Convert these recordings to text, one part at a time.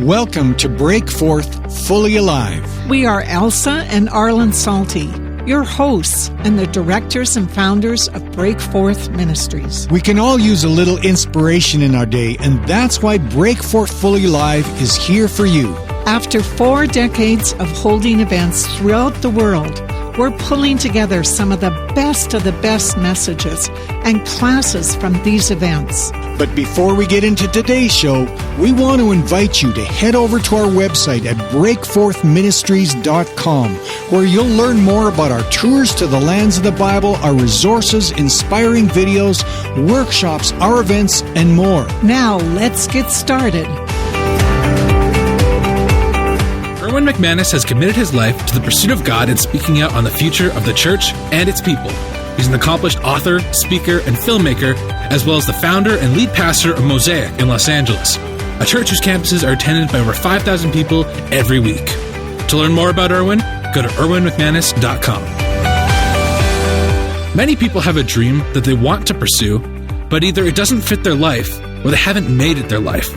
Welcome to Break Forth Fully Alive. We are Elsa and Arlen Salty, your hosts and the directors and founders of Break Forth Ministries. We can all use a little inspiration in our day, and that's why Break Forth Fully Alive is here for you. After 4 decades of holding events throughout the world, we're pulling together some of the best messages and classes from these events. But before we get into today's show, we want to invite you to head over to our website at breakforthministries.com, where you'll learn more about our tours to the lands of the Bible, our resources, inspiring videos, workshops, our events, and more. Now, let's get started. Erwin McManus has committed his life to the pursuit of God and speaking out on the future of the church and its people. He's an accomplished author, speaker, and filmmaker, as well as the founder and lead pastor of Mosaic in Los Angeles, a church whose campuses are attended by over 5,000 people every week. To learn more about Erwin, go to erwinmcmanus.com. Many people have a dream that they want to pursue, but either it doesn't fit their life or they haven't made it their life.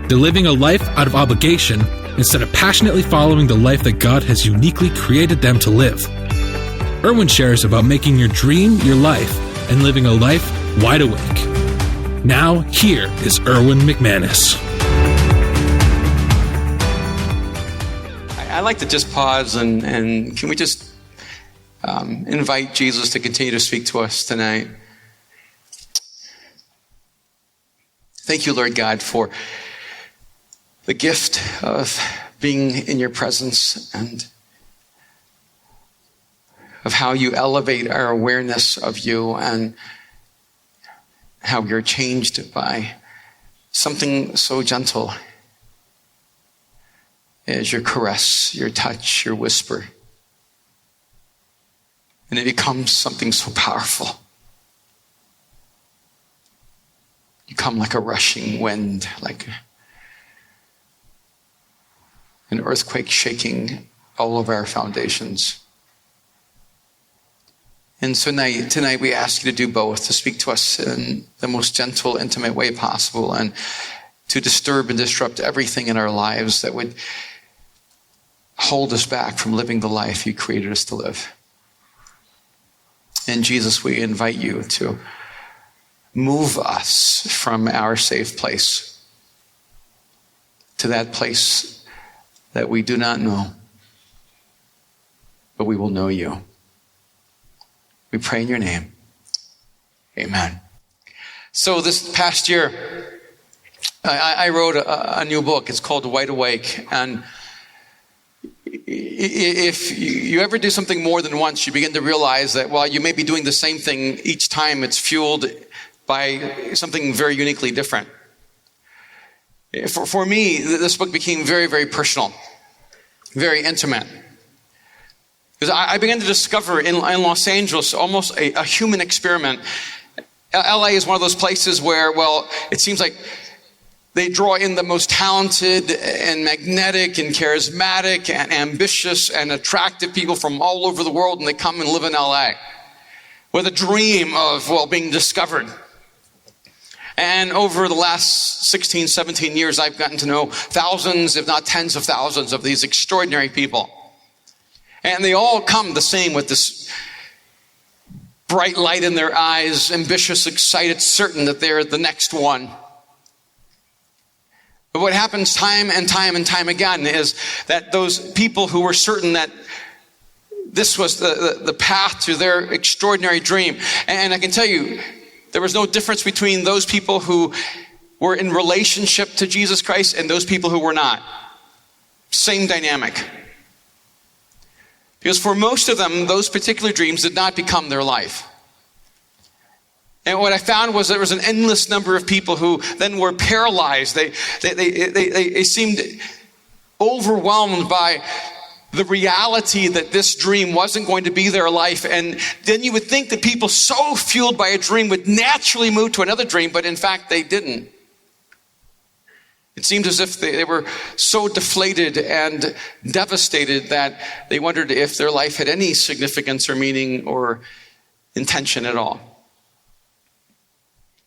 They're living a life out of obligation instead of passionately following the life that God has uniquely created them to live. Erwin shares about making your dream your life and living a life wide awake. Now, here is Erwin McManus. I'd like to just pause and can we just invite Jesus to continue to speak to us tonight. Thank you, Lord God, for the gift of being in your presence and of how you elevate our awareness of you and how we are changed by something so gentle as your caress, your touch, your whisper. And it becomes something so powerful. You come like a rushing wind, like an earthquake shaking all of our foundations. And so tonight we ask you to do both, to speak to us in the most gentle, intimate way possible, and to disturb and disrupt everything in our lives that would hold us back from living the life you created us to live. And Jesus, we invite you to move us from our safe place to that place that we do not know, but we will know you. We pray in your name. Amen. So this past year, I wrote a new book. It's called Wide Awake. And if you ever do something more than once, you begin to realize that while you may be doing the same thing each time, it's fueled by something very uniquely different. For me, this book became very, very personal, very intimate. Because I began to discover in Los Angeles almost a human experiment. LA is one of those places where, well, it seems like they draw in the most talented and magnetic and charismatic and ambitious and attractive people from all over the world, and they come and live in LA with a dream of, well, being discovered. And over the last 16, 17 years, I've gotten to know thousands, if not tens of thousands of these extraordinary people. And they all come the same with this bright light in their eyes, ambitious, excited, certain that they're the next one. But what happens time and time and time again is that those people who were certain that this was the path to their extraordinary dream. And I can tell you, there was no difference between those people who were in relationship to Jesus Christ and those people who were not. Same dynamic. Because for most of them, those particular dreams did not become their life. And what I found was there was an endless number of people who then were paralyzed. They seemed overwhelmed by the reality that this dream wasn't going to be their life. And then you would think that people so fueled by a dream would naturally move to another dream, but in fact they didn't. It seemed as if they were so deflated and devastated that they wondered if their life had any significance or meaning or intention at all.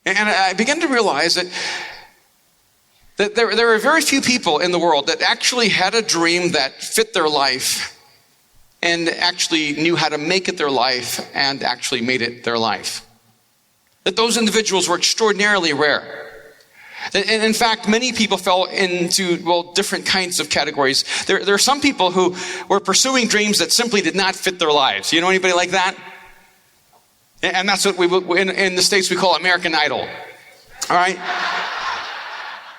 And I began to realize that that there are very few people in the world that actually had a dream that fit their life and actually knew how to make it their life and actually made it their life. That those individuals were extraordinarily rare. And in fact, many people fell into, different kinds of categories. There are some people who were pursuing dreams that simply did not fit their lives. You know anybody like that? And that's what in the States we call American Idol. All right?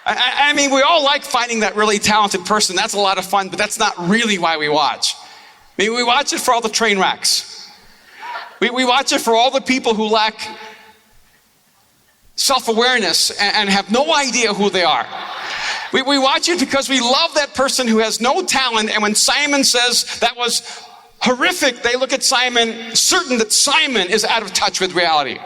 I mean, we all like finding that really talented person. That's a lot of fun, but that's not really why we watch. I mean, we watch it for all the train wrecks. We watch it for all the people who lack self-awareness and have no idea who they are. We watch it because we love that person who has no talent, and when Simon says that was horrific, they look at Simon, certain that Simon is out of touch with reality.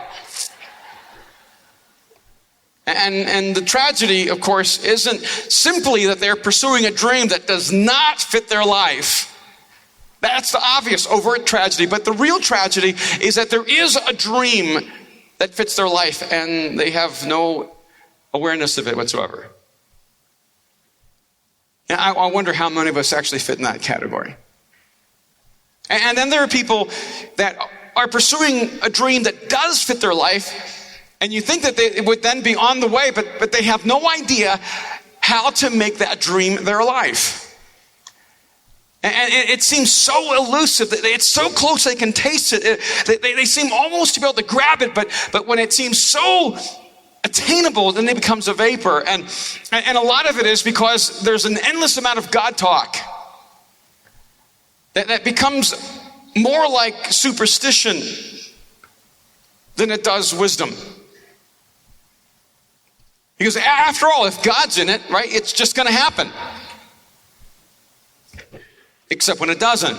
And the tragedy, of course, isn't simply that they're pursuing a dream that does not fit their life. That's the obvious, overt tragedy. But the real tragedy is that there is a dream that fits their life, and they have no awareness of it whatsoever. And I wonder how many of us actually fit in that category. And then there are people that are pursuing a dream that does fit their life, and you think that they would then be on the way, but they have no idea how to make that dream their life. And it seems so elusive. It's so close they can taste it. They seem almost to be able to grab it, but when it seems so attainable, then it becomes a vapor. And a lot of it is because there's an endless amount of God talk that becomes more like superstition than it does wisdom. Because after all, if God's in it, right, it's just going to happen. Except when it doesn't.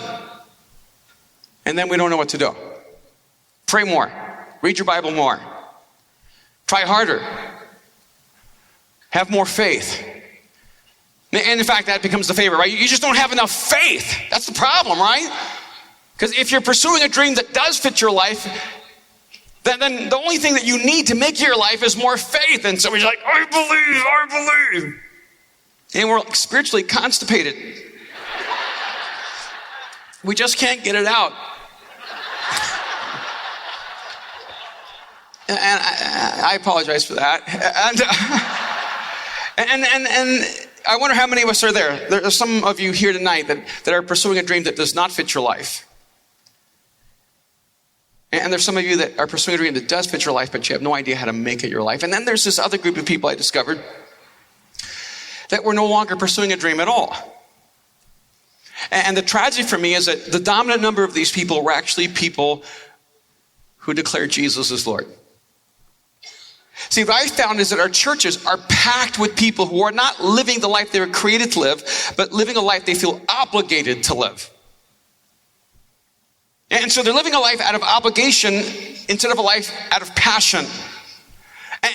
And then we don't know what to do. Pray more. Read your Bible more. Try harder. Have more faith. And in fact, that becomes the favorite, right? You just don't have enough faith. That's the problem, right? Because if you're pursuing a dream that does fit your life, then the only thing that you need to make your life is more faith. And so we're like, I believe. And we're spiritually constipated. We just can't get it out. And I apologize for that. And I wonder how many of us are there. There are some of you here tonight that are pursuing a dream that does not fit your life. And there's some of you that are pursuing a dream that does fit your life, but you have no idea how to make it your life. And then there's this other group of people I discovered that were no longer pursuing a dream at all. And the tragedy for me is that the dominant number of these people were actually people who declared Jesus as Lord. See, what I found is that our churches are packed with people who are not living the life they were created to live, but living a life they feel obligated to live. And so they're living a life out of obligation instead of a life out of passion.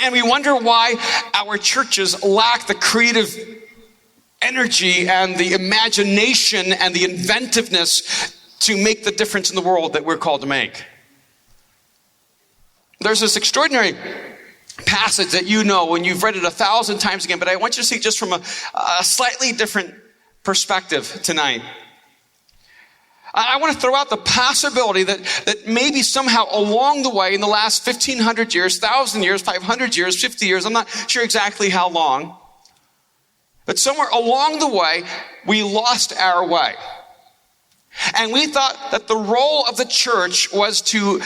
And we wonder why our churches lack the creative energy and the imagination and the inventiveness to make the difference in the world that we're called to make. There's this extraordinary passage that you know and you've read it 1,000 times again, but I want you to see it just from a slightly different perspective tonight. I want to throw out the possibility that maybe somehow along the way in the last 1,500 years, 1,000 years, 500 years, 50 years, I'm not sure exactly how long, but somewhere along the way, we lost our way. And we thought that the role of the church was to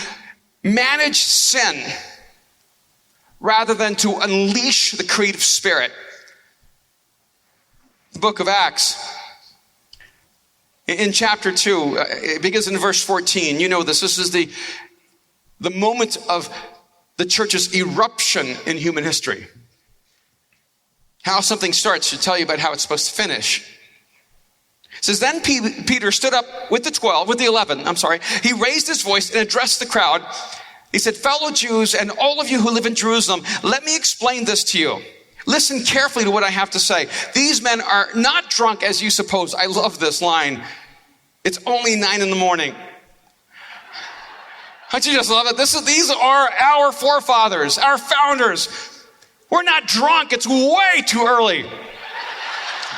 manage sin rather than to unleash the creative spirit. The book of Acts, in chapter 2, it begins in verse 14. You know this. This is the moment of the church's eruption in human history. How something starts should tell you about how it's supposed to finish. It says, then Peter stood up with the 11. He raised his voice and addressed the crowd. He said, fellow Jews and all of you who live in Jerusalem, let me explain this to you. Listen carefully to what I have to say. These men are not drunk as you suppose. I love this line. It's only 9 a.m. Don't you just love it? These are our forefathers, our founders. We're not drunk. It's way too early.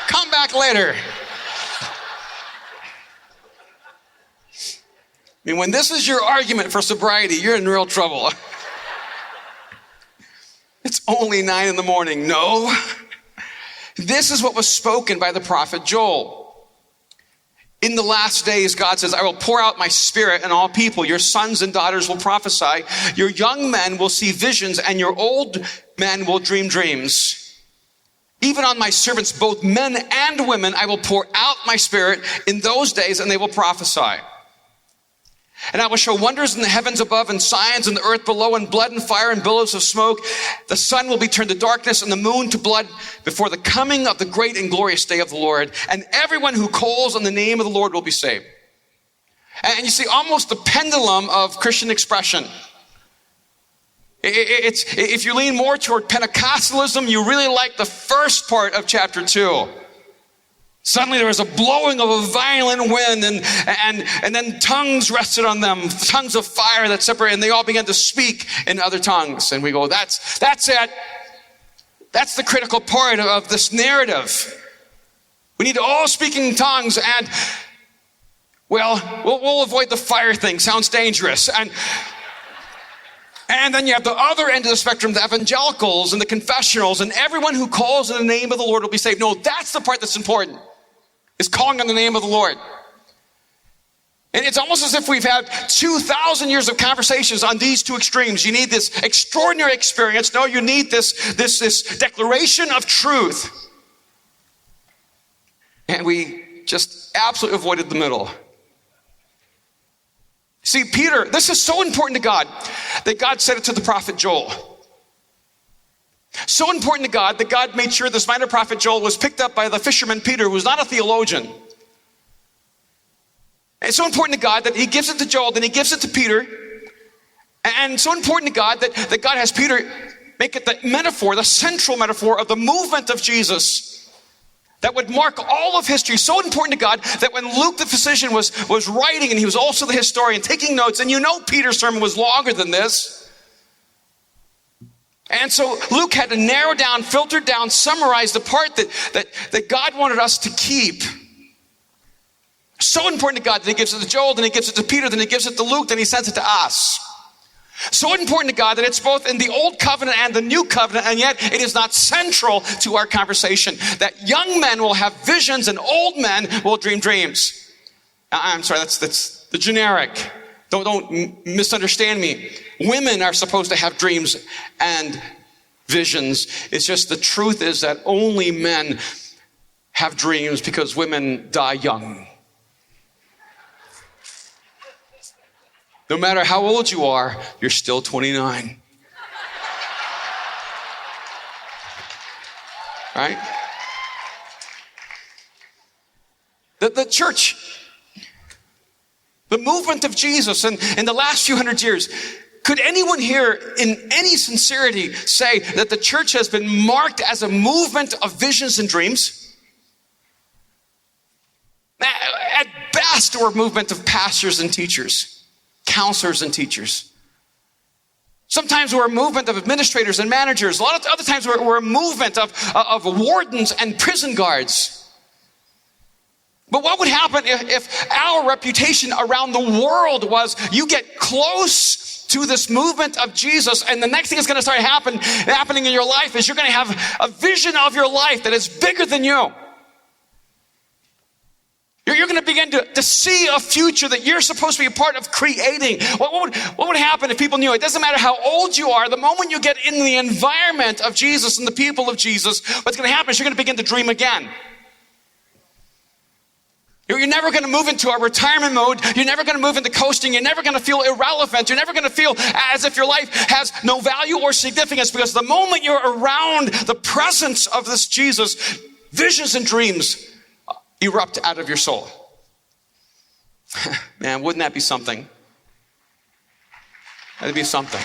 Come back later. I mean, when this is your argument for sobriety, you're in real trouble. It's only 9 a.m. No. This is what was spoken by the prophet Joel. In the last days, God says, I will pour out my spirit on all people. Your sons and daughters will prophesy. Your young men will see visions, and your old men will dream dreams. Even on my servants, both men and women, I will pour out my spirit in those days, and they will prophesy. And I will show wonders in the heavens above and signs in the earth below, and blood and fire and billows of smoke. The sun will be turned to darkness and the moon to blood before the coming of the great and glorious day of the Lord. And everyone who calls on the name of the Lord will be saved. And you see, almost the pendulum of Christian expression. If you lean more toward Pentecostalism, you really like the first part of chapter 2. Suddenly there was a blowing of a violent wind, and then tongues rested on them, tongues of fire that separated, and they all began to speak in other tongues. And we go, that's it. That's the critical part of this narrative. We need to all speak in tongues, and, we'll avoid the fire thing. Sounds dangerous. And then you have the other end of the spectrum, the evangelicals and the confessionals, and everyone who calls in the name of the Lord will be saved. No, that's the part that's important. Is calling on the name of the Lord. And it's almost as if we've had 2,000 years of conversations on these two extremes. You need this extraordinary experience. No, you need this declaration of truth. And we just absolutely avoided the middle. See, Peter, this is so important to God that God said it to the prophet Joel. So important to God that God made sure this minor prophet Joel was picked up by the fisherman Peter, who was not a theologian. And it's so important to God that he gives it to Joel, then he gives it to Peter. And so important to God that God has Peter make it the metaphor, the central metaphor of the movement of Jesus that would mark all of history. So important to God that when Luke the physician was writing, and he was also the historian, taking notes, and you know Peter's sermon was longer than this. And so Luke had to narrow down, filter down, summarize the part that God wanted us to keep. So important to God that he gives it to Joel, then he gives it to Peter, then he gives it to Luke, then he sends it to us. So important to God that it's both in the old covenant and the new covenant, and yet it is not central to our conversation. That young men will have visions and old men will dream dreams. I'm sorry, that's the generic. Don't misunderstand me. Women are supposed to have dreams and visions. It's just the truth is that only men have dreams because women die young. No matter how old you are, you're still 29. Right? The church, the movement of Jesus in the last few hundred years, could anyone here in any sincerity say that the church has been marked as a movement of visions and dreams? At best, we're a movement of pastors and teachers, counselors and teachers. Sometimes we're a movement of administrators and managers. A lot of other times we're a movement of wardens and prison guards. But what would happen if our reputation around the world was you get close to this movement of Jesus, and the next thing that's going to start happening in your life is you're going to have a vision of your life that is bigger than you. You're going to begin to see a future that you're supposed to be a part of creating. What would happen if people knew? It doesn't matter how old you are. The moment you get in the environment of Jesus and the people of Jesus, what's going to happen is you're going to begin to dream again. You're never going to move into a retirement mode. You're never going to move into coasting. You're never going to feel irrelevant. You're never going to feel as if your life has no value or significance, because the moment you're around the presence of this Jesus, visions and dreams erupt out of your soul. Man, wouldn't that be something? That'd be something.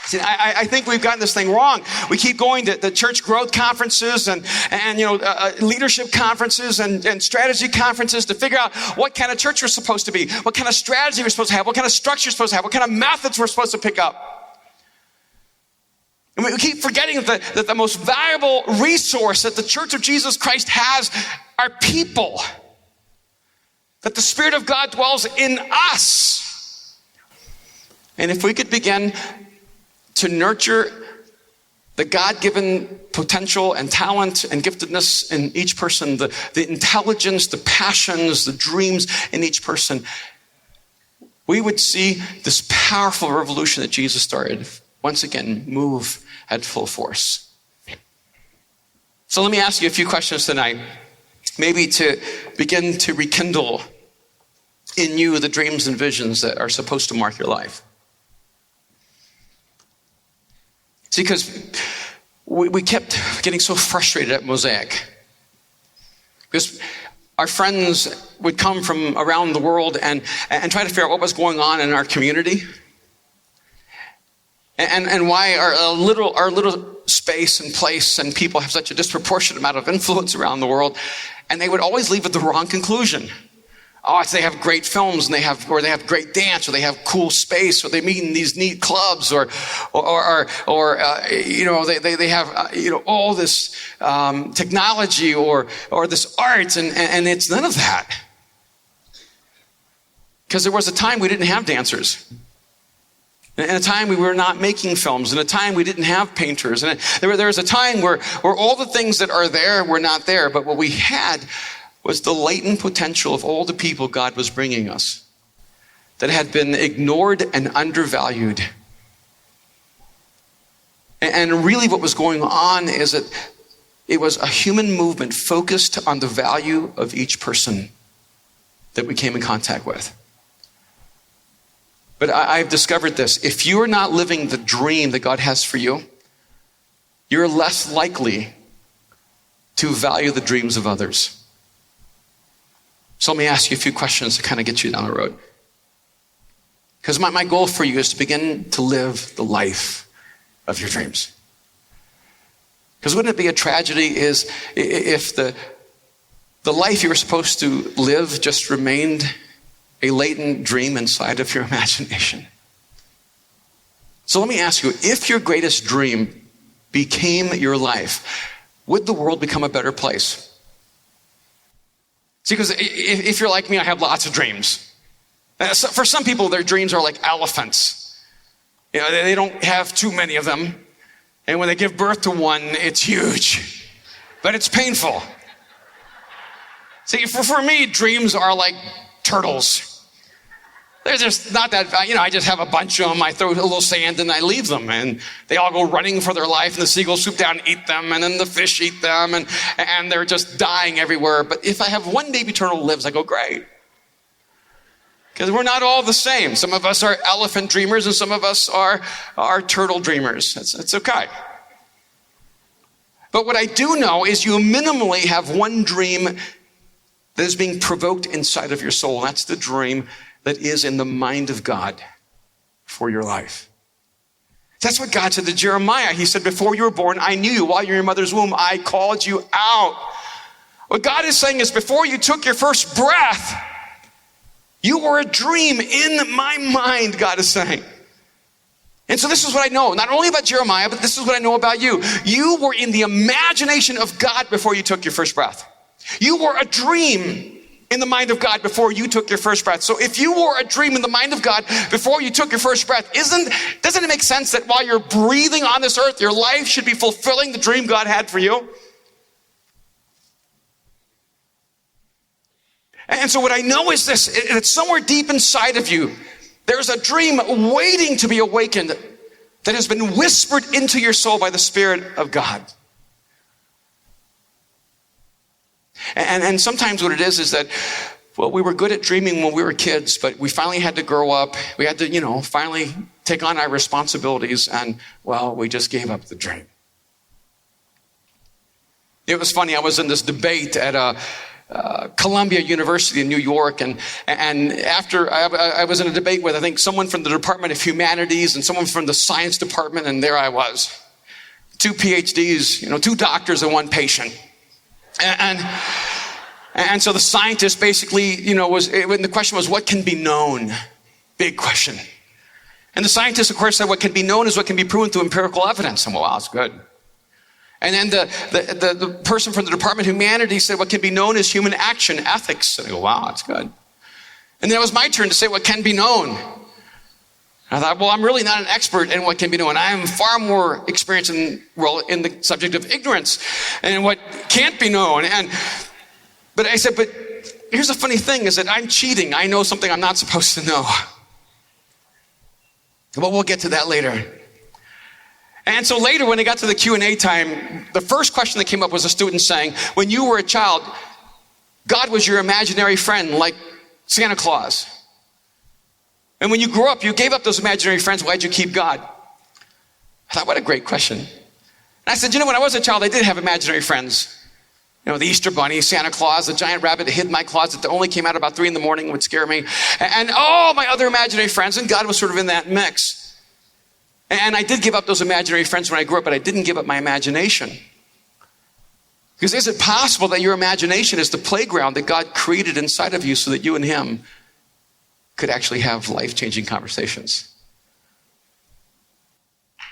See, I think we've gotten this thing wrong. We keep going to the church growth conferences and leadership conferences and strategy conferences to figure out what kind of church we're supposed to be, what kind of strategy we're supposed to have, what kind of structure we're supposed to have, what kind of methods we're supposed to pick up. And we keep forgetting that the most valuable resource that the Church of Jesus Christ has are people. That the Spirit of God dwells in us. And if we could begin to nurture the God-given potential and talent and giftedness in each person, the intelligence, the passions, the dreams in each person, we would see this powerful revolution that Jesus started once again move at full force. So let me ask you a few questions tonight, maybe to begin to rekindle in you the dreams and visions that are supposed to mark your life. See, because we kept getting so frustrated at Mosaic. Because our friends would come from around the world and try to figure out what was going on in our community. And why our little space and place and people have such a disproportionate amount of influence around the world. And they would always leave with the wrong conclusion. Oh, they have great films, and they have great dance, or they have cool space, or they meet in these neat clubs, or they have all this technology or this art, and it's none of that. Because there was a time we didn't have dancers. And a time we were not making films, and a time we didn't have painters, and there was a time where all the things that are there were not there, but what we had was the latent potential of all the people God was bringing us that had been ignored and undervalued. And really what was going on is that it was a human movement focused on the value of each person that we came in contact with. But I've discovered this. If you're not living the dream that God has for you, you're less likely to value the dreams of others. So let me ask you a few questions to kind of get you down the road. Because my goal for you is to begin to live the life of your dreams. Because wouldn't it be a tragedy if the life you were supposed to live just remained a latent dream inside of your imagination? So let me ask you, if your greatest dream became your life, would the world become a better place? See, because if you're like me, I have lots of dreams. For some people, their dreams are like elephants. They don't have too many of them. And when they give birth to one, it's huge. But it's painful. See, for me, dreams are like turtles. They're just not that, I just have a bunch of them. I throw a little sand and I leave them. And they all go running for their life. And the seagulls swoop down and eat them. And then the fish eat them. And they're just dying everywhere. But if I have one baby turtle who lives, I go, great. Because we're not all the same. Some of us are elephant dreamers and some of us are turtle dreamers. It's okay. But what I do know is you minimally have one dream that is being provoked inside of your soul. And that's the dream that is in the mind of God for your life. That's what God said to Jeremiah. He said, before you were born, I knew you. While you were in your mother's womb, I called you out. What God is saying is, before you took your first breath, you were a dream in my mind, God is saying. And so this is what I know, not only about Jeremiah, but this is what I know about you. You were in the imagination of God before you took your first breath. You were a dream in the mind of God before you took your first breath. So if you were a dream in the mind of God before you took your first breath, doesn't it make sense that while you're breathing on this earth, your life should be fulfilling the dream God had for you? And so what I know is this, it's somewhere deep inside of you, there's a dream waiting to be awakened that has been whispered into your soul by the Spirit of God. And sometimes what it is that, well, we were good at dreaming when we were kids, but we finally had to grow up. We had to, finally take on our responsibilities, and, well, we just gave up the dream. It was funny, I was in this debate at Columbia University in New York, and after I was in a debate with, I think, someone from the Department of Humanities and someone from the Science Department, and there I was. 2 PhDs, 2 doctors and 1 patient. And so the scientist basically, the question was, what can be known? Big question. And the scientists, of course, said what can be known is what can be proven through empirical evidence. And well, wow, that's good. And then the person from the Department of Humanities said what can be known is human action, ethics. And I go, wow, that's good. And then it was my turn to say what can be known. I thought, well, I'm really not an expert in what can be known. I am far more experienced in the subject of ignorance and what can't be known. But I said, but here's the funny thing is that I'm cheating. I know something I'm not supposed to know. But we'll get to that later. And so later when it got to the Q&A time, the first question that came up was a student saying, when you were a child, God was your imaginary friend like Santa Claus. And when you grew up, you gave up those imaginary friends. Why'd you keep God? I thought, what a great question. And I said, when I was a child, I did have imaginary friends. The Easter Bunny, Santa Claus, the giant rabbit that hid in my closet that only came out about 3 a.m, would scare me. And all my other imaginary friends, and God was sort of in that mix. And I did give up those imaginary friends when I grew up, but I didn't give up my imagination. Because is it possible that your imagination is the playground that God created inside of you so that you and Him could actually have life-changing conversations?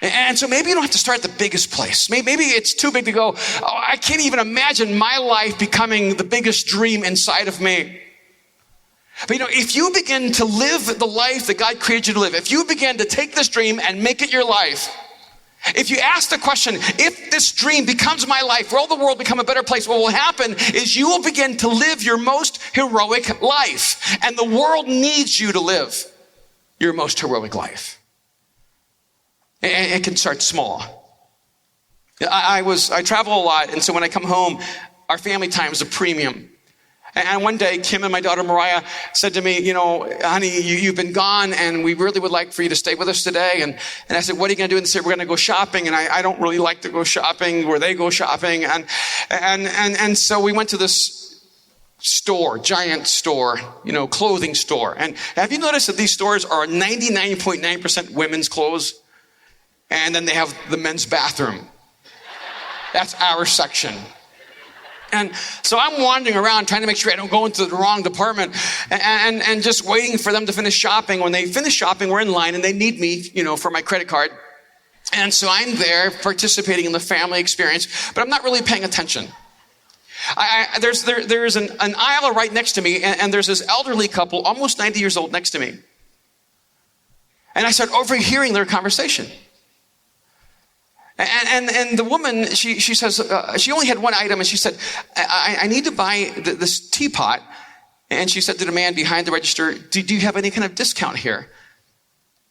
And so maybe you don't have to start at the biggest place. Maybe it's too big to go, oh, I can't even imagine my life becoming the biggest dream inside of me. But if you begin to live the life that God created you to live, if you begin to take this dream and make it your life, if you ask the question, if this dream becomes my life, will the world become a better place? What will happen is you will begin to live your most heroic life. And the world needs you to live your most heroic life. And it can start small. I travel a lot, and so when I come home, our family time is a premium. And one day, Kim and my daughter Mariah said to me, honey, you've been gone, and we really would like for you to stay with us today. And I said, what are you going to do? And they said, we're going to go shopping. And I don't really like to go shopping where they go shopping. And so we went to this store, giant store, clothing store. And have you noticed that these stores are 99.9% women's clothes? And then they have the men's bathroom. That's our section. And so I'm wandering around trying to make sure I don't go into the wrong department and just waiting for them to finish shopping. When they finish shopping, we're in line and they need me, for my credit card. And so I'm there participating in the family experience, but I'm not really paying attention. There's an aisle right next to me, and there's this elderly couple, almost 90 years old, next to me. And I start overhearing their conversation. And the woman, she says, she only had one item, and she said, I need to buy this teapot. And she said to the man behind the register, do you have any kind of discount here?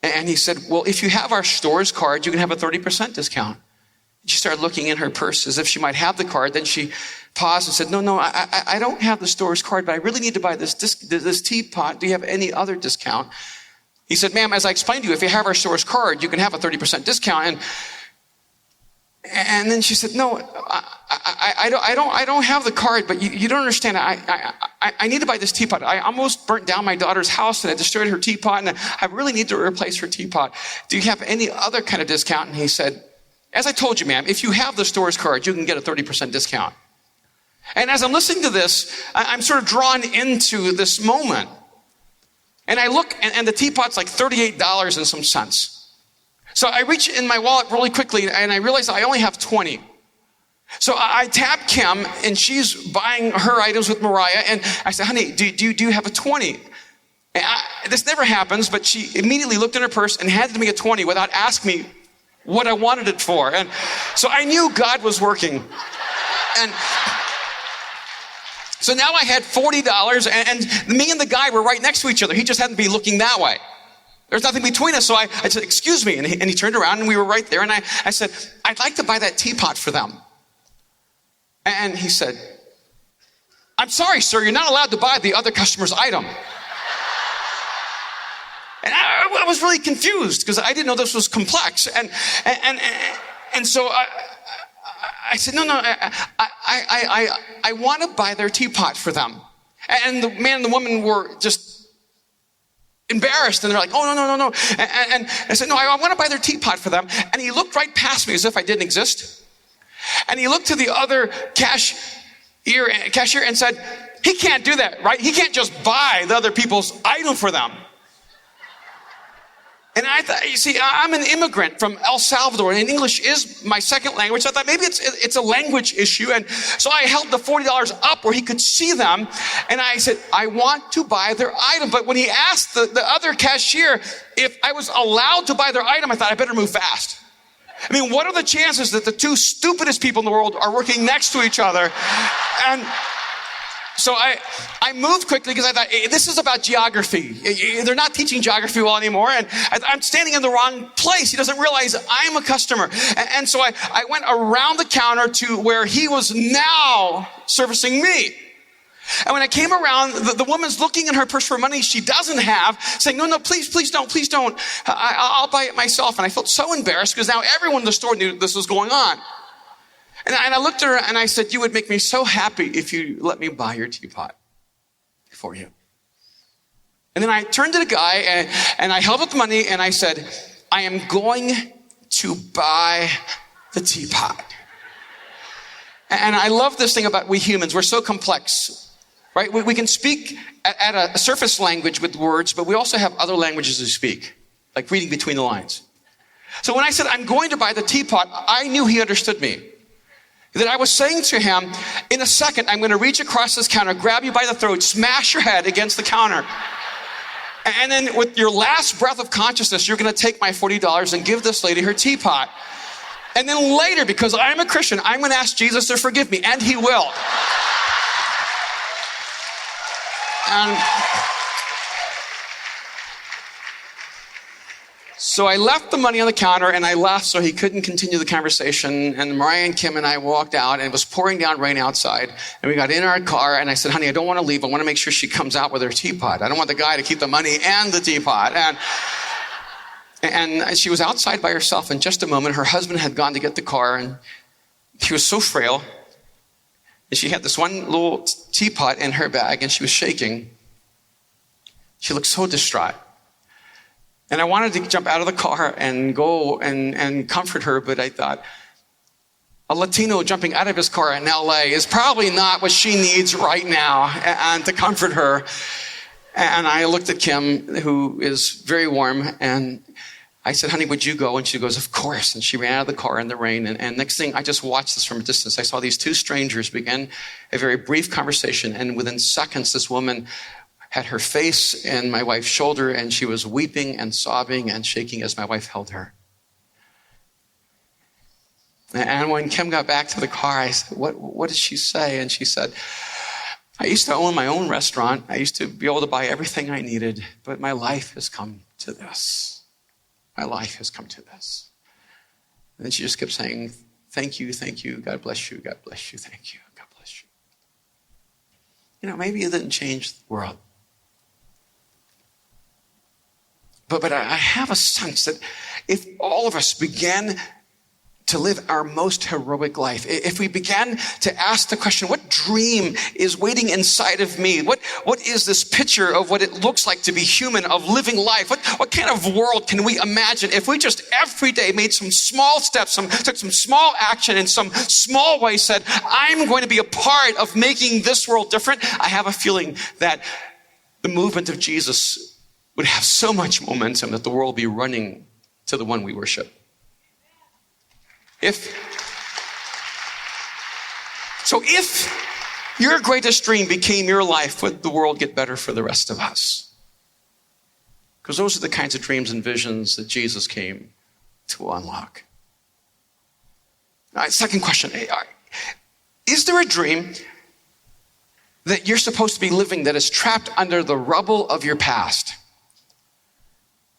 And he said, well, if you have our store's card, you can have a 30% discount. She started looking in her purse as if she might have the card. Then she paused and said, no, I don't have the store's card, but I really need to buy this teapot. Do you have any other discount? He said, ma'am, as I explained to you, if you have our store's card, you can have a 30% discount. And then she said, no, I don't have the card, but you don't understand. I need to buy this teapot. I almost burnt down my daughter's house and I destroyed her teapot, and I really need to replace her teapot. Do you have any other kind of discount? And he said, as I told you, ma'am, if you have the store's card, you can get a 30% discount. And as I'm listening to this, I'm sort of drawn into this moment. And I look, and the teapot's like $38 and some cents. So I reach in my wallet really quickly, and I realize I only have 20. So I tap Kim, and she's buying her items with Mariah, and I said, honey, do you have a 20? And this never happens, but she immediately looked in her purse and handed me a 20 without asking me what I wanted it for. And so I knew God was working. And so now I had $40, and me and the guy were right next to each other. He just hadn't been looking that way. There's nothing between us. So I said, excuse me. And he turned around, and we were right there. And I said, I'd like to buy that teapot for them. And he said, I'm sorry, sir, you're not allowed to buy the other customer's item. And I was really confused because I didn't know this was complex. And so I said, no, I want to buy their teapot for them. And the man and the woman were just embarrassed, and they're like, oh, no. And I said, no, I want to buy their teapot for them. And he looked right past me as if I didn't exist. And he looked to the other cashier and said, he can't do that, right? He can't just buy the other people's item for them. And I thought, you see, I'm an immigrant from El Salvador, and English is my second language. So I thought maybe it's a language issue. And so I held the $40 up where he could see them. And I said, I want to buy their item. But when he asked the other cashier if I was allowed to buy their item, I thought I better move fast. I mean, what are the chances that the two stupidest people in the world are working next to each other? And so I moved quickly because I thought, this is about geography. They're not teaching geography well anymore. And I'm standing in the wrong place. He doesn't realize I'm a customer. And so I went around the counter to where he was now servicing me. And when I came around, the woman's looking in her purse for money she doesn't have, saying, no, please don't. I'll buy it myself. And I felt so embarrassed because now everyone in the store knew this was going on. And I looked at her and I said, you would make me so happy if you let me buy your teapot for you. And then I turned to the guy and I held up the money and I said, I am going to buy the teapot. And I love this thing about we humans. We're so complex, right? We can speak at a surface language with words, but we also have other languages to speak, like reading between the lines. So when I said, I'm going to buy the teapot, I knew he understood me. That I was saying to him, in a second, I'm going to reach across this counter, grab you by the throat, smash your head against the counter. And then with your last breath of consciousness, you're going to take my $40 and give this lady her teapot. And then later, because I'm a Christian, I'm going to ask Jesus to forgive me, and he will. And so I left the money on the counter and I left so he couldn't continue the conversation. And Mariah and Kim and I walked out and it was pouring down rain outside. And we got in our car and I said, honey, I don't want to leave. I want to make sure she comes out with her teapot. I don't want the guy to keep the money and the teapot. And she was outside by herself. In just a moment, her husband had gone to get the car and she was so frail. And she had this one little teapot in her bag and she was shaking. She looked so distraught. And I wanted to jump out of the car and go and comfort her, but I thought, a Latino jumping out of his car in LA is probably not what she needs right now and to comfort her. And I looked at Kim, who is very warm, and I said, honey, would you go? And she goes, of course. And she ran out of the car in the rain. And next thing, I just watched this from a distance. I saw these two strangers begin a very brief conversation. And within seconds, this woman had her face in my wife's shoulder, and she was weeping and sobbing and shaking as my wife held her. And when Kim got back to the car, I said, what did she say? And she said, I used to own my own restaurant. I used to be able to buy everything I needed, but my life has come to this. My life has come to this. And then she just kept saying, thank you, God bless you, God bless you, thank you, God bless you. You know, maybe it didn't change the world. But I have a sense that if all of us began to live our most heroic life, if we began to ask the question, what dream is waiting inside of me? What is this picture of what it looks like to be human, of living life? What kind of world can we imagine if we just every day made some small steps, took some small action in some small way, said, I'm going to be a part of making this world different? I have a feeling that the movement of Jesus would have so much momentum that the world will be running to the one we worship. If your greatest dream became your life, would the world get better for the rest of us? Because those are the kinds of dreams and visions that Jesus came to unlock. All right, second question. Is there a dream that you're supposed to be living that is trapped under the rubble of your past?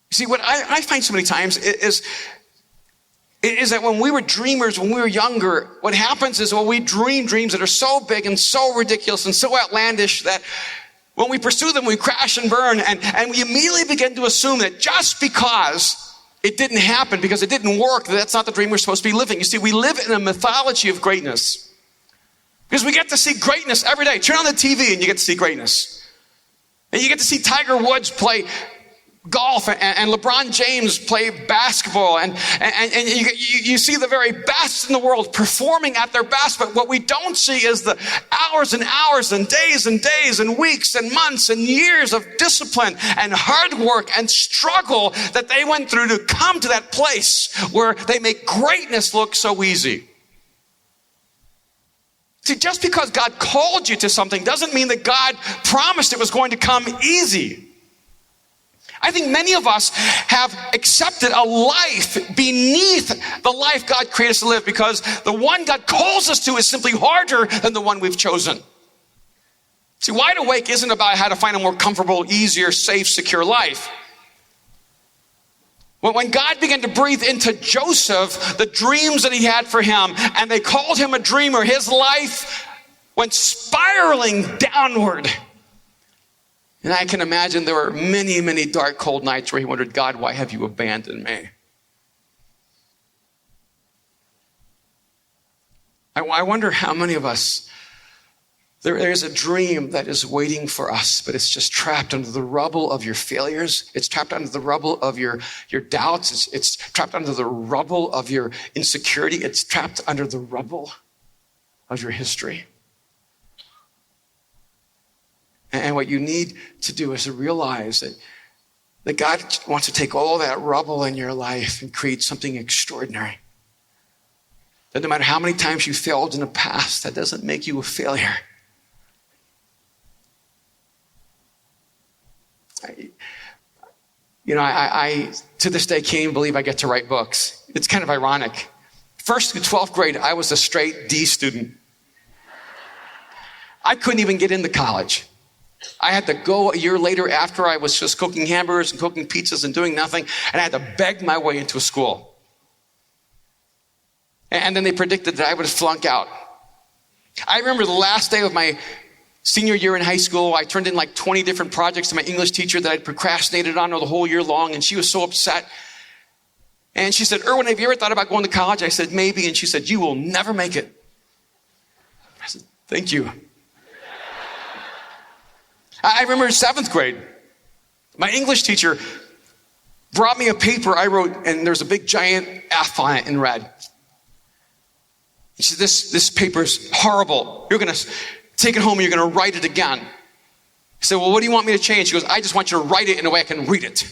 You see, what I find so many times is that when we were dreamers, when we were younger, what happens is, we dream dreams that are so big and so ridiculous and so outlandish that when we pursue them, we crash and burn. And we immediately begin to assume that just because it didn't happen, because it didn't work, that's not the dream we're supposed to be living. You see, we live in a mythology of greatness. Because we get to see greatness every day. Turn on the TV and you get to see greatness. And you get to see Tiger Woods play golf and LeBron James play basketball and you see the very best in the world performing at their best, but what we don't see is the hours and hours and days and weeks and months and years of discipline and hard work and struggle that they went through to come to that place where they make greatness look so easy. See, just because God called you to something doesn't mean that God promised it was going to come easy. I think many of us have accepted a life beneath the life God created us to live because the one God calls us to is simply harder than the one we've chosen. See, Wide Awake isn't about how to find a more comfortable, easier, safe, secure life. When God began to breathe into Joseph the dreams that he had for him, and they called him a dreamer, his life went spiraling downward. And I can imagine there were many, many dark, cold nights where he wondered, God, why have you abandoned me? I wonder how many of us, there is a dream that is waiting for us, but it's just trapped under the rubble of your failures. It's trapped under the rubble of your doubts. It's trapped under the rubble of your insecurity. It's trapped under the rubble of your history. And what you need to do is to realize that God wants to take all that rubble in your life and create something extraordinary. That no matter how many times you failed in the past, that doesn't make you a failure. I to this day can't even believe I get to write books. It's kind of ironic. First through 12th grade, I was a straight D student. I couldn't even get into college. I had to go a year later after I was just cooking hamburgers and cooking pizzas and doing nothing, and I had to beg my way into a school. And then they predicted that I would flunk out. I remember the last day of my senior year in high school, I turned in like 20 different projects to my English teacher that I'd procrastinated on the whole year long, and she was so upset. And she said, Erwin, have you ever thought about going to college? I said, maybe. And she said, you will never make it. I said, thank you. I remember in 7th grade, my English teacher brought me a paper I wrote, and there's a big giant F on it in red. She said, this paper's horrible. You're going to take it home and you're going to write it again. I said, well, what do you want me to change? She goes, I just want you to write it in a way I can read it.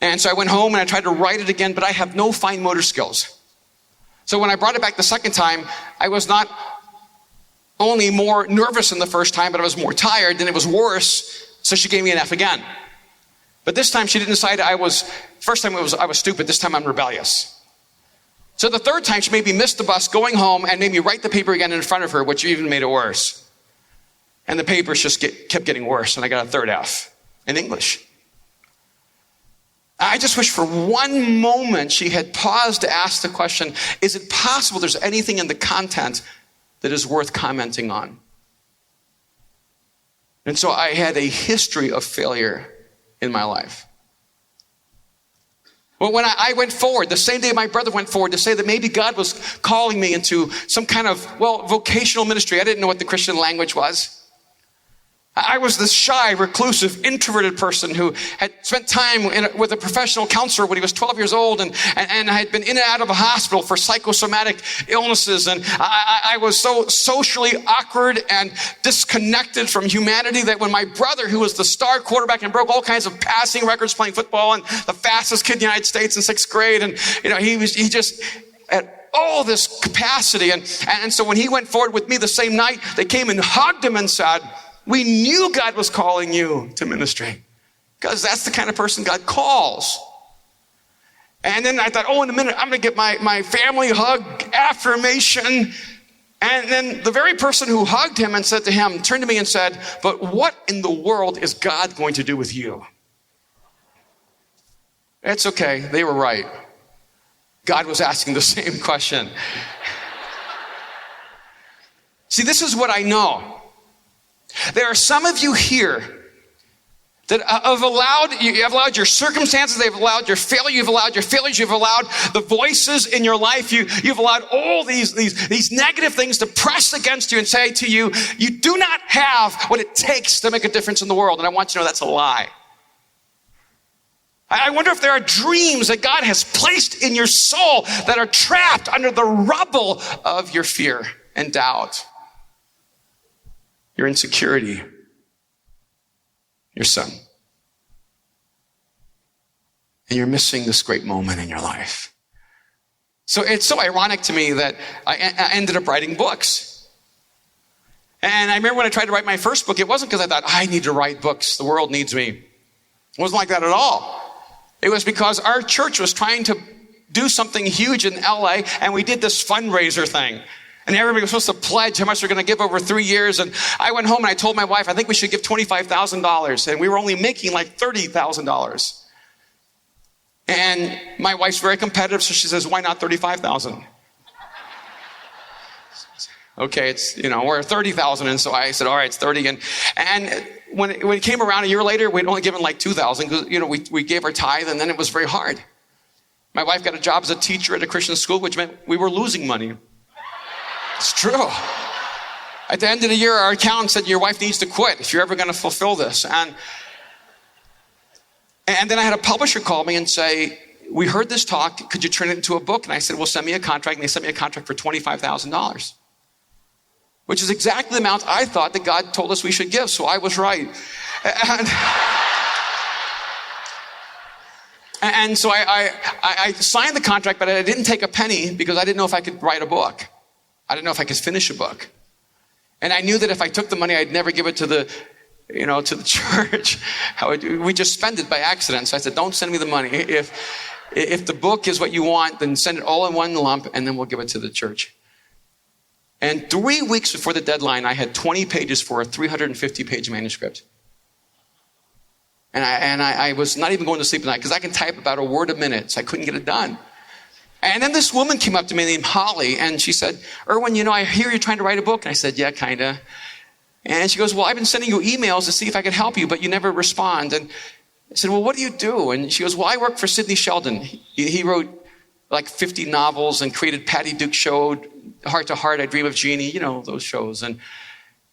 And so I went home and I tried to write it again, but I have no fine motor skills. So when I brought it back the second time, I was not only more nervous than the first time, but I was more tired, then it was worse, so she gave me an F again. But this time she didn't decide first time I was stupid, this time I'm rebellious. So the third time she made me miss the bus going home and made me write the paper again in front of her, which even made it worse. And the papers just kept getting worse, and I got a third F in English. I just wish for one moment she had paused to ask the question, is it possible there's anything in the content that is worth commenting on? And so I had a history of failure in my life. Well, when I went forward, the same day my brother went forward to say that maybe God was calling me into some kind of, vocational ministry. I didn't know what the Christian language was. I was this shy, reclusive, introverted person who had spent time with a professional counselor when he was 12 years old and I had been in and out of a hospital for psychosomatic illnesses. And I was so socially awkward and disconnected from humanity that when my brother, who was the star quarterback and broke all kinds of passing records playing football and the fastest kid in the United States in 6th grade, and he just had all this capacity. And so when he went forward with me the same night, they came and hugged him and said, we knew God was calling you to ministry, because that's the kind of person God calls. And then I thought, in a minute, I'm going to get my family hug affirmation. And then the very person who hugged him and said to him, turned to me and said, but what in the world is God going to do with you? It's okay. They were right. God was asking the same question. See, this is what I know. There are some of you here that have allowed your circumstances, they've allowed your failure, you've allowed your failures, you've allowed the voices in your life, you've allowed all these negative things to press against you and say to you, you do not have what it takes to make a difference in the world. And I want you to know that's a lie. I wonder if there are dreams that God has placed in your soul that are trapped under the rubble of your fear and doubt, your insecurity, your son. And you're missing this great moment in your life. So it's so ironic to me that I ended up writing books. And I remember when I tried to write my first book, it wasn't because I thought, I need to write books, the world needs me. It wasn't like that at all. It was because our church was trying to do something huge in LA, and we did this fundraiser thing. And everybody was supposed to pledge how much they're going to give over 3 years. And I went home and I told my wife, I think we should give $25,000. And we were only making like $30,000. And my wife's very competitive, so she says, why not 35,000? Okay, it's, we're 30,000. And so I said, all right, it's 30. And when it came around a year later, we'd only given like 2,000 because, we gave our tithe, and then it was very hard. My wife got a job as a teacher at a Christian school, which meant we were losing money. It's true. At the end of the year, our accountant said, your wife needs to quit if you're ever going to fulfill this. And then I had a publisher call me and say, we heard this talk, could you turn it into a book? And I said, well, send me a contract. And they sent me a contract for $25,000, which is exactly the amount I thought that God told us we should give. So I was right. And so I signed the contract, but I didn't take a penny because I didn't know if I could write a book. I didn't know if I could finish a book. And I knew that if I took the money, I'd never give it to the church. We just spend it by accident. So I said, don't send me the money. If the book is what you want, then send it all in one lump, and then we'll give it to the church. And 3 weeks before the deadline, I had 20 pages for a 350-page manuscript. And I was not even going to sleep at night because I can type about a word a minute, so I couldn't get it done. And then this woman came up to me named Holly, and she said, Erwin, I hear you're trying to write a book. And I said, yeah, kind of. And she goes, well, I've been sending you emails to see if I could help you, but you never respond. And I said, well, what do you do? And she goes, well, I work for Sidney Sheldon. He wrote like 50 novels and created Patty Duke's show, Heart to Heart, I Dream of Jeannie, those shows. And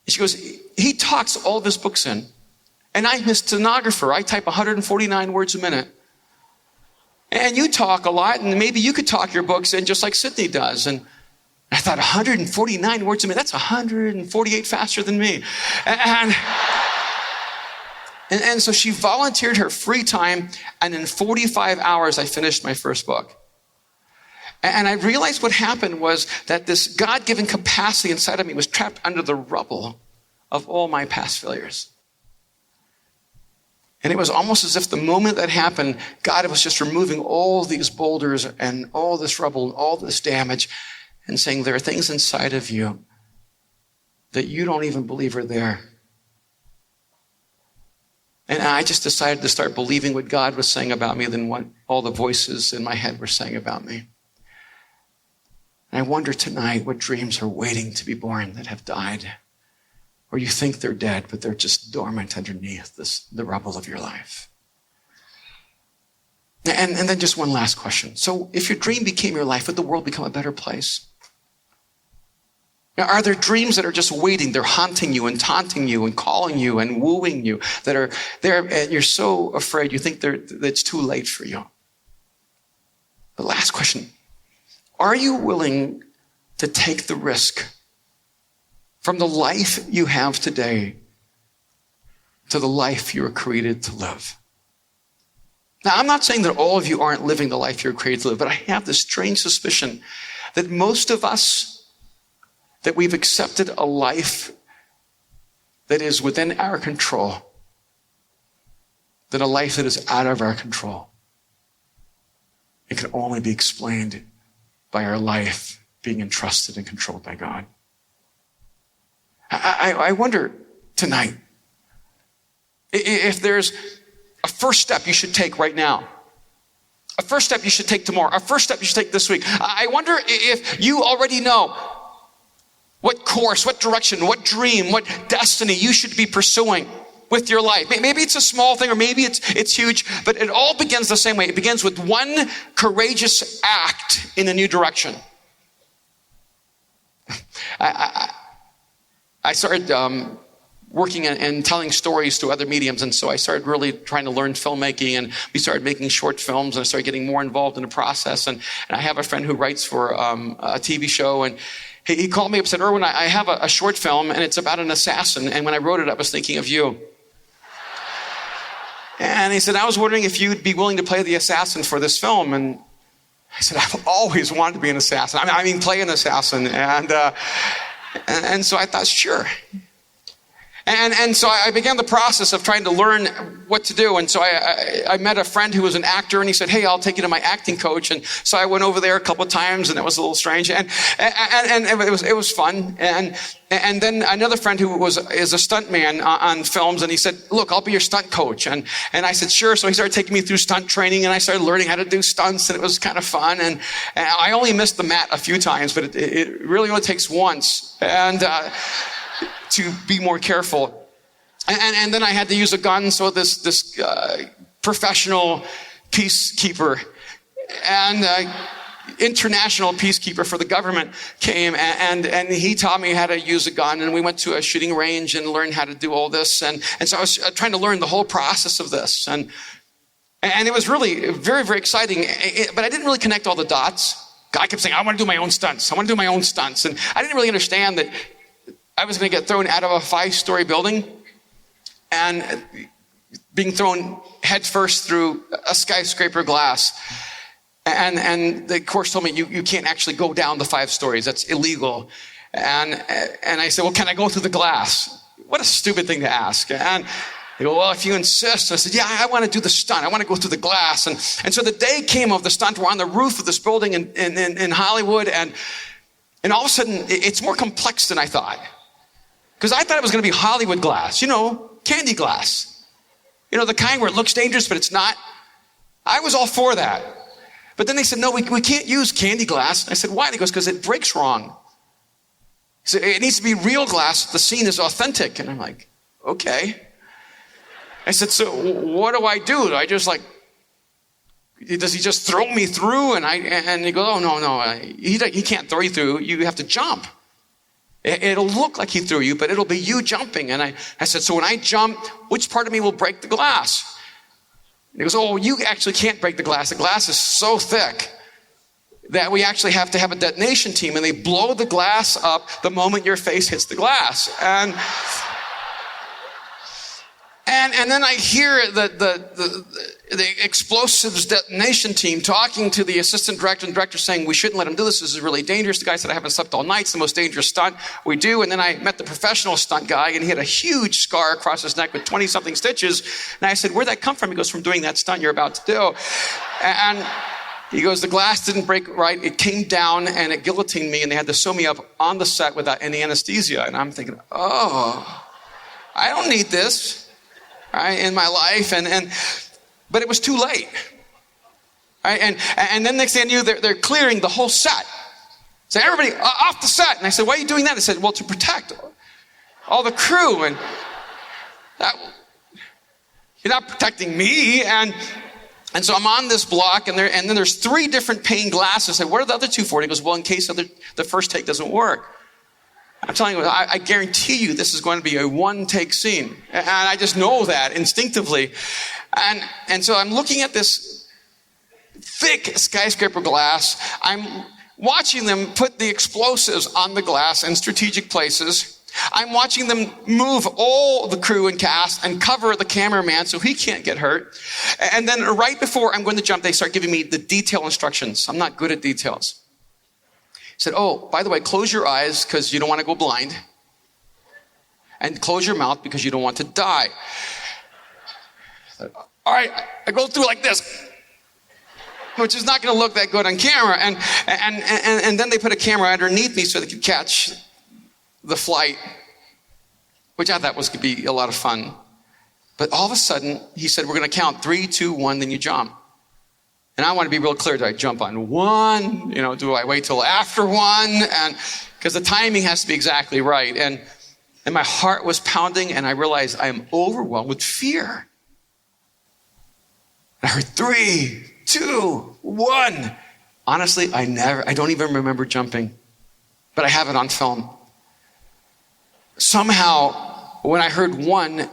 she goes, he talks all of his books in. And I'm his stenographer. I type 149 words a minute. And you talk a lot, and maybe you could talk your books in just like Sidney does. And I thought 149 words a minute, that's 148 faster than me. And so she volunteered her free time, and in 45 hours, I finished my first book. And I realized what happened was that this God-given capacity inside of me was trapped under the rubble of all my past failures. And it was almost as if the moment that happened, God was just removing all these boulders and all this rubble and all this damage and saying, there are things inside of you that you don't even believe are there. And I just decided to start believing what God was saying about me than what all the voices in my head were saying about me. And I wonder tonight what dreams are waiting to be born that have died. Or you think they're dead, but they're just dormant underneath the rubble of your life. And then just one last question. So if your dream became your life, would the world become a better place? Now, are there dreams that are just waiting? They're haunting you and taunting you and calling you and wooing you that are there, and you're so afraid you think that it's too late for you. The last question, are you willing to take the risk from the life you have today to the life you were created to live? Now, I'm not saying that all of you aren't living the life you're created to live, but I have this strange suspicion that most of us, that we've accepted a life that is within our control than a life that is out of our control. It can only be explained by our life being entrusted and controlled by God. I wonder tonight if there's a first step you should take right now, a first step you should take tomorrow, a first step you should take this week. I wonder if you already know what course, what direction, what dream, what destiny you should be pursuing with your life. Maybe it's a small thing or maybe it's huge, but it all begins the same way. It begins with one courageous act in a new direction. I started working and telling stories to other mediums. And so I started really trying to learn filmmaking, and we started making short films, and I started getting more involved in the process. And I have a friend who writes for a TV show, and he called me up and said, Erwin, I have a short film, and it's about an assassin. And when I wrote it, I was thinking of you. And he said, I was wondering if you'd be willing to play the assassin for this film. And I said, I've always wanted to be an assassin. I mean, play an assassin. And so I thought, sure. And so I began the process of trying to learn what to do. And so I met a friend who was an actor, and he said, hey, I'll take you to my acting coach. And so I went over there a couple of times, and it was a little strange. And it was fun. And then another friend who is a stuntman on films, and he said, look, I'll be your stunt coach. And I said, sure. So he started taking me through stunt training, and I started learning how to do stunts, and it was kind of fun. And I only missed the mat a few times, but it really only takes once. And to be more careful. And then I had to use a gun, so this professional peacekeeper and international peacekeeper for the government came, and he taught me how to use a gun, and we went to a shooting range and learned how to do all this. And so I was trying to learn the whole process of this. And it was really very, very exciting, but I didn't really connect all the dots. God kept saying, I want to do my own stunts. I want to do my own stunts. And I didn't really understand that I was going to get thrown out of a 5-story building and being thrown headfirst through a skyscraper glass. And the course told me, you can't actually go down the 5 stories. That's illegal. And I said, well, can I go through the glass? What a stupid thing to ask. And they go, well, if you insist. I said, yeah, I want to do the stunt. I want to go through the glass. And so the day came of the stunt. We're on the roof of this building in Hollywood. And all of a sudden, it's more complex than I thought. Because I thought it was going to be Hollywood glass, candy glass. The kind where it looks dangerous, but it's not. I was all for that. But then they said, no, we can't use candy glass. I said, why? He goes, because it breaks wrong. He said, it needs to be real glass. The scene is authentic. And I'm like, okay. I said, so what do I do? Do I just does he just throw me through? And he goes, oh, no. He can't throw you through. You have to jump. It'll look like he threw you, but it'll be you jumping. And I said, so when I jump, which part of me will break the glass? And he goes, oh, you actually can't break the glass. The glass is so thick that we actually have to have a detonation team, and they blow the glass up the moment your face hits the glass. And then I hear the explosives detonation team talking to the assistant director and director saying, we shouldn't let him do this. This is really dangerous. The guy said, I haven't slept all night. It's the most dangerous stunt we do. And then I met the professional stunt guy, and he had a huge scar across his neck with 20-something stitches. And I said, where'd that come from? He goes, from doing that stunt you're about to do. And he goes, the glass didn't break right. It came down and it guillotined me, and they had to sew me up on the set without any anesthesia. And I'm thinking, oh, I don't need this. Right, in my life, but it was too late. Right, and then next thing I knew, they're clearing the whole set. So everybody off the set. And I said, why are you doing that? They said, well, to protect all the crew. And you're not protecting me. And so I'm on this block, and then there's 3 different pane glasses. I said, what are the other 2 for? And he goes, well, in case the first take doesn't work. I'm telling you, I guarantee you this is going to be a 1-take scene. And I just know that instinctively. And so I'm looking at this thick skyscraper glass. I'm watching them put the explosives on the glass in strategic places. I'm watching them move all the crew and cast and cover the cameraman so he can't get hurt. And then right before I'm going to jump, they start giving me the detail instructions. I'm not good at details. He said, oh, by the way, close your eyes because you don't want to go blind. And close your mouth because you don't want to die. I said, all right, I go through like this, which is not going to look that good on camera. And then they put a camera underneath me so they could catch the flight, which I thought was going to be a lot of fun. But all of a sudden, he said, we're going to count 3, 2, 1, then you jump. And I want to be real clear. Do I jump on 1? Do I wait till after 1? And because the timing has to be exactly right. And my heart was pounding, and I realized I am overwhelmed with fear. And I heard 3, 2, 1. Honestly, I don't even remember jumping, but I have it on film. Somehow, when I heard one,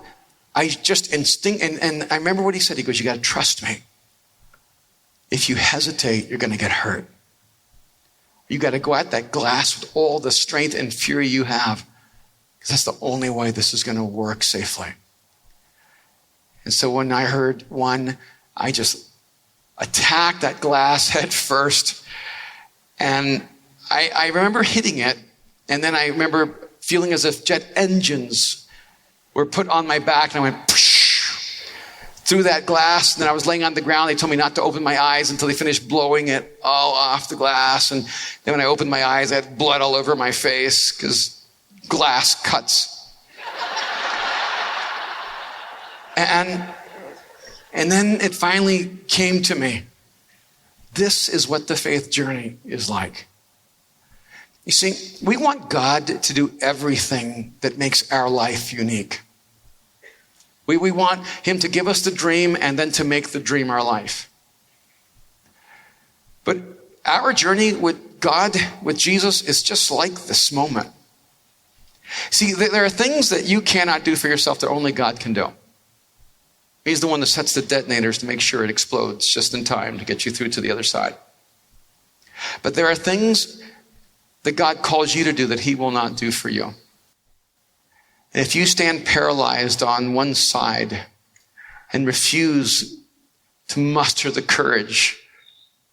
I just and I remember what he said. He goes, you got to trust me. If you hesitate, you're going to get hurt. You got to go at that glass with all the strength and fury you have, because that's the only way this is going to work safely. And so when I heard one, I just attacked that glass head first. And I remember hitting it. And then I remember feeling as if jet engines were put on my back. And I went through that glass. And then I was laying on the ground. They told me not to open my eyes until they finished blowing it all off the glass. And then when I opened my eyes, I had blood all over my face because glass cuts. And then it finally came to me. This is what the faith journey is like. You see, we want God to do everything that makes our life unique. We want him to give us the dream and then to make the dream our life. But our journey with God, with Jesus, is just like this moment. See, there are things that you cannot do for yourself that only God can do. He's the one that sets the detonators to make sure it explodes just in time to get you through to the other side. But there are things that God calls you to do that he will not do for you. And if you stand paralyzed on one side and refuse to muster the courage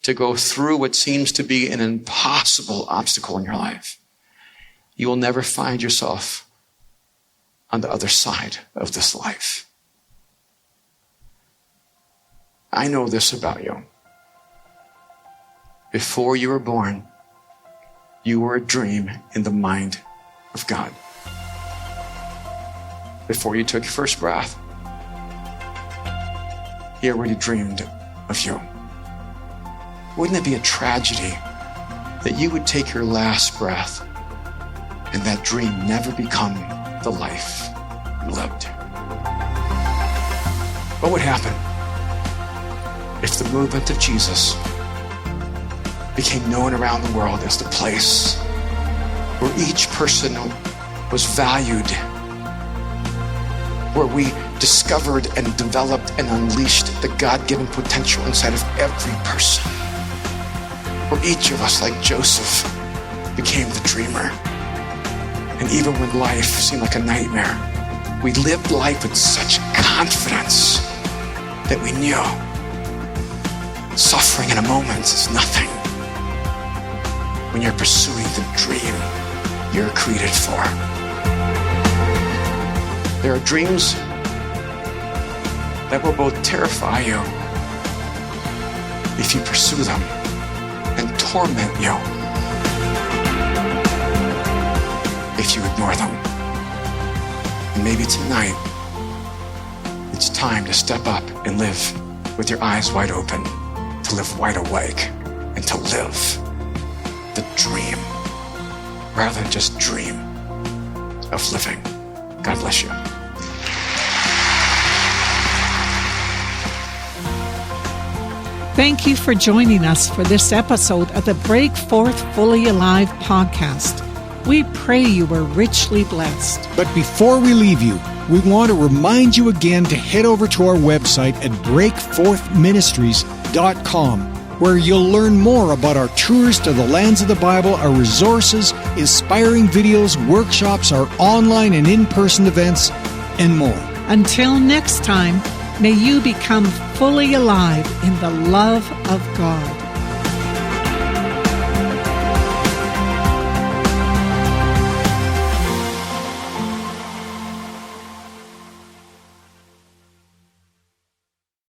to go through what seems to be an impossible obstacle in your life, you will never find yourself on the other side of this life. I know this about you. Before you were born, you were a dream in the mind of God. Before you took your first breath, he already dreamed of you. Wouldn't it be a tragedy that you would take your last breath and that dream never become the life you lived? What would happen if the movement of Jesus became known around the world as the place where each person was valued, where we discovered and developed and unleashed the God-given potential inside of every person, where each of us, like Joseph, became the dreamer? And even when life seemed like a nightmare, we lived life with such confidence that we knew suffering in a moment is nothing when you're pursuing the dream you're created for. There are dreams that will both terrify you if you pursue them and torment you if you ignore them. And maybe tonight it's time to step up and live with your eyes wide open, to live wide awake, and to live the dream rather than just dream of living. God bless you. Thank you for joining us for this episode of the Break Forth Fully Alive podcast. We pray you were richly blessed. But before we leave you, we want to remind you again to head over to our website at breakforthministries.com, where you'll learn more about our tours to the lands of the Bible, our resources, inspiring videos, workshops, our online and in-person events, and more. Until next time, may you become fully alive in the love of God.